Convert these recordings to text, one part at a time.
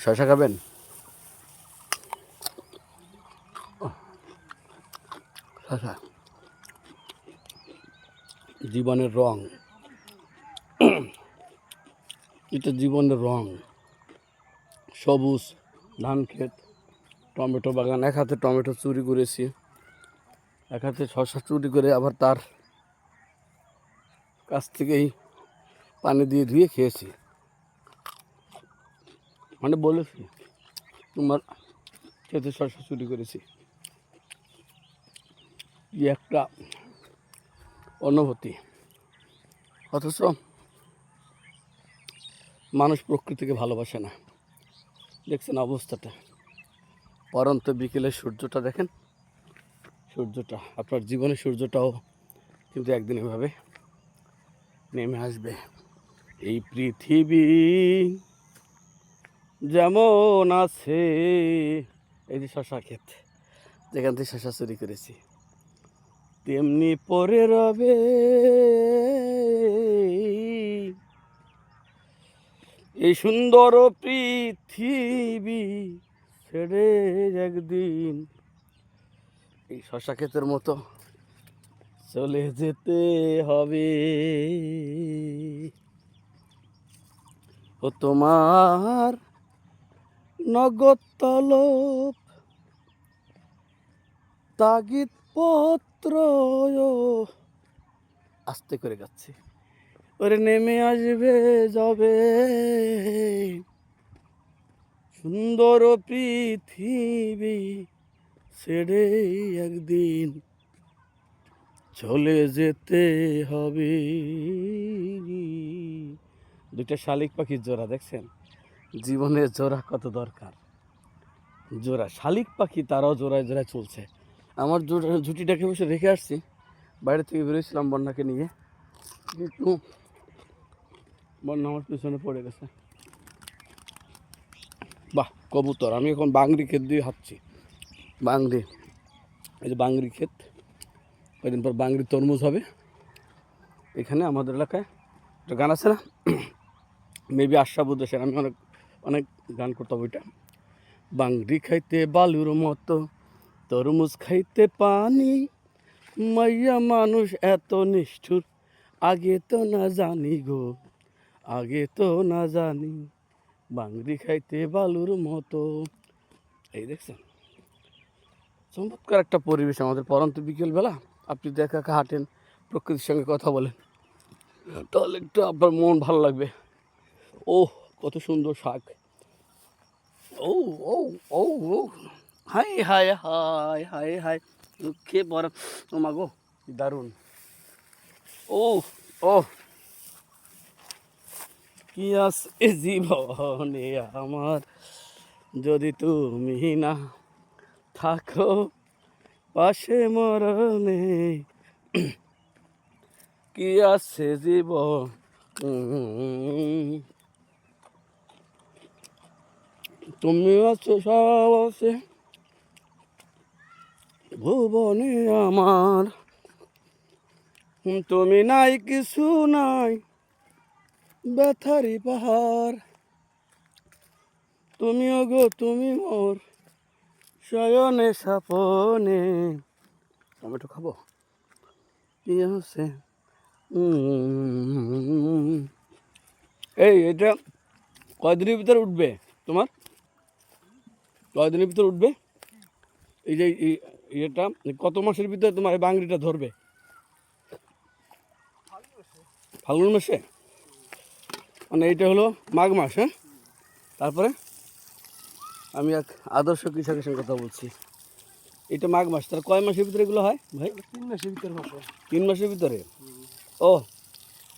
শশা খাবেন? শশা জীবনের রং, এটা জীবনের রং। সবুজ ধান ক্ষেত, টমেটো বাগান, এক হাতে টমেটো চুরি করেছি, এক হাতে শশা চুরি করে আবার তার কাছ থেকেই পানি দিয়ে ধুয়ে খেয়েছি। মানে বলেছি তোমার খেতে শশা চুরি করেছি। কি একটা অনুভূতি! অথচ মানুষ প্রকৃতিকে ভালোবাসে না। দেখছেন অবস্থাটা। পরন্ত বিকেলে সূর্যটা দেখেন, সূর্যটা আপনার জীবনের সূর্যটাও কিন্তু একদিন এভাবে নেমে আসবে। এই পৃথিবী যেমন আছে, এই যে শশা ক্ষেত যেখান থেকে শশা চুরি করেছি, তেমনি পরে রবে এই সুন্দর পৃথিবী ছেড়ে একদিন এই শশা ক্ষেতের মতো চলে যেতে হবে। ও তোমার নগদ তলব তাগিদ পত্র, আস্তে করে যাচ্ছি, ওরে নেমে আসবে যাবে সুন্দর পৃথিবী ছেড়ে একদিন চলে যেতে হবে। দুইটা শালিক পাখির জোড়া দেখছেন? জীবনের জোড়া কত দরকার। জোড়া শালিক পাখি, তারাও জোড়ায় জোড়ায় চলছে। আমার ঝুঁটিটাকে বসে রেখে আসছি, বাইরে থেকে বেরোয়েছিলাম বন্যাকে নিয়ে, কিন্তু বন্যা আমার পিছনে পড়ে গেছে। বাহ, কবুতর! আমি এখন বাংরি ক্ষেত দিয়ে হাঁটছি। বাংরি, এই যে বাংরি ক্ষেত, কয়েকদিন পর বাংরি তরমুজ হবে। এখানে আমাদের এলাকায় একটা গান আছে না, মেবি আশরাফুদ্দিন সেন, আমি অনেক অনেক গান করতাম ওইটা। বাংরি খাইতে বালুর মতো, তরমুজ খাইতে পানি, মাইয়া মানুষ এত নিষ্ঠুর, আগে তো না জানি গো, আগে তো না জানি, বাংরি খাইতে বালুর মতো। এই দেখছেন, চমৎকার একটা পরিবেশ আমাদের পরন্ত বিকেলবেলা। আপনি যদি একা একা হাঁটেন, প্রকৃতির সঙ্গে কথা বলেন, তাহলে একটু আপনার মন ভালো লাগবে। ও কত সুন্দর শাক! ও ও ও ও হাই হাই হাই হাই হাই, দুঃখে পড়া, ও মা গো, দারুণ! ও ও কি আছে জীবনে আমার, যদি তুমি না থাকো পাশে মরণে, কি আছে জীবন, তুমি আছো সব আছে ভুবনে আমার, তুমি নাই কিছু নাই, ব্যথারি পাহাড়, তুমিও গো তুমি মোর শয়নে সাপনে। টমেটো খাবো? কি আছে? এই এটা কয়দিনের ভিতরে উঠবে তোমার? কয়দিনের ভিতরে উঠবে? এই যে এটা কত মাসের ভিতরে তোমার এই বাংরিটা ধরবে? ফাল্গুন মাসে? মানে এইটা হলো মাঘ মাস, হ্যাঁ? তারপরে আমি এক আদর্শ কৃষকের সঙ্গে কথা বলছি, এটা মাঘ মাস, তার কয় মাসের ভিতরে এগুলো হয় ভাই? 3 মাসের ভিতরে হবে। 3 মাসের ভিতরে? ও,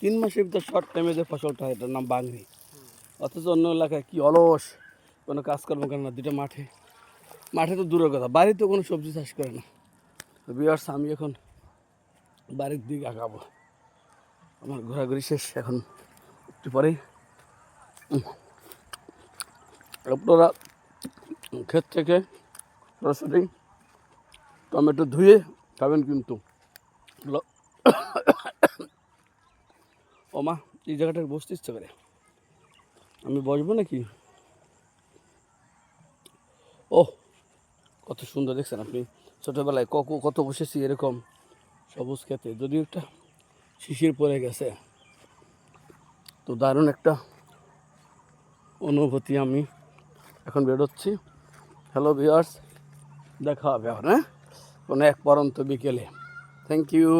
3 মাসের ভিতরে শর্ট টাইমে যে ফসলটা হয় এটার নাম বাংরি। অথচ অন্য এলাকায় কি অলস, কোনো কাজকর্ম করে না, দুটো মাঠে, মাঠে তো দূরের কথা, বাড়িতেও কোনো সবজি চাষ করে না। বিয়ার্স, আমি এখন বাড়ির দিকে আগাবো, আমার ঘোরাঘুরি শেষ, এখন একটু পরেই আপনারা ক্ষেত থেকে সরাসরি টমেটো ধুয়ে খাবেন কিন্তু। ও মা, এই জায়গাটায় বসতে ইচ্ছে করে, আমি বসবো নাকি? ও কত সুন্দর দেখছেন আপনি, ছোটোবেলায় কত বসেছি এরকম সবুজ খেতে, যদিও একটা শিশির পড়ে গেছে, তো দারুণ একটা অনুভূতি। আমি এখন বেরোচ্ছি। হ্যালো ভিউয়ার্স, দেখা হবে এখন, হ্যাঁ, কোনো এক পরন্ত বিকেলে। Thank you.